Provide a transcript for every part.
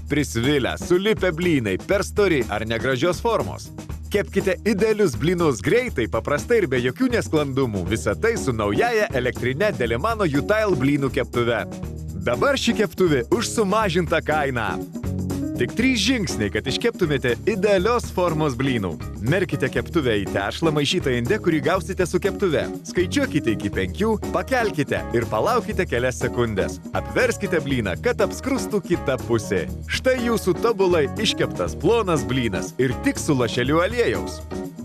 prisvilę, sulipę blynai, per stori ar negražios formos. Kepkite idealius blynus greitai, paprastai ir be jokių nesklandumų. Visą tai su naujaja elektrine Delimano Utile blynų keptuve. Dabar ši keptuvė už sumažintą kainą. Tik 3 žingsniai, kad iškeptumėte idealios formos blynų. Merkite keptuvę į tešlą maišytą inde, kurį gausite su keptuve. Skaičiuokite iki 5, pakelkite ir palaukite kelias sekundės. Apverskite blyną, kad apskrustų kita pusė. Štai jūsų tobulai iškeptas plonas blynas ir tik su lašeliu aliejaus.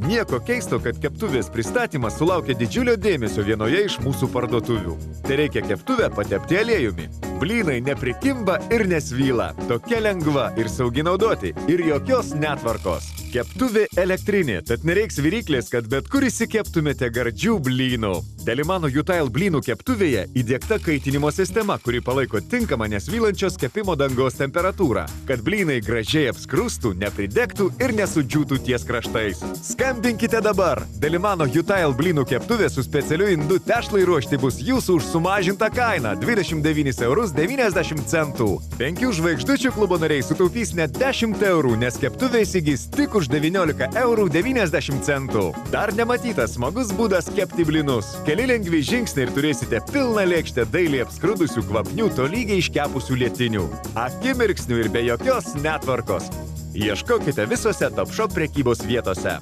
Nieko keisto, kad keptuvės pristatymas sulaukia didžiulio dėmesio vienoje iš mūsų parduotuvių. Tai reikia keptuvę patepti aliejumi. Blynai neprikimba ir nesvyla. Tokia lengva ir saugi naudoti. Ir jokios netvarkos. Keptuvė elektrinė, tad nereiks viryklės, kad bet kur įsikeptumėte gardžių blynų. Delimano Utile blynų keptuvėje įdiegta kaitinimo sistema, kuri palaiko tinkamą nesvylančios kepimo dangos temperatūrą, kad blynai gražiai apskrustų, nepridegtų ir nesudžiūtų ties kraštais. Skambinkite dabar! Delimano Utile blynų keptuvė su specialiu indu tešlai ruošti bus jūsų už sumažintą kainą – 29,90 €. 5 žvaigždučių klubo nariai sutaupys net 10 €, nes keptuvė įsigys tik už 19,90 €. Dar nematytas smagus būdas kepti blynus. Keli lengvi žingsniai ir turėsite pilną lėkštę dailiai apskrudusių kvapnių tolygiai iškepusių lietinių. Akimirksnių ir be jokios netvarkos. Ieškokite visose Top Shop prekybos vietose.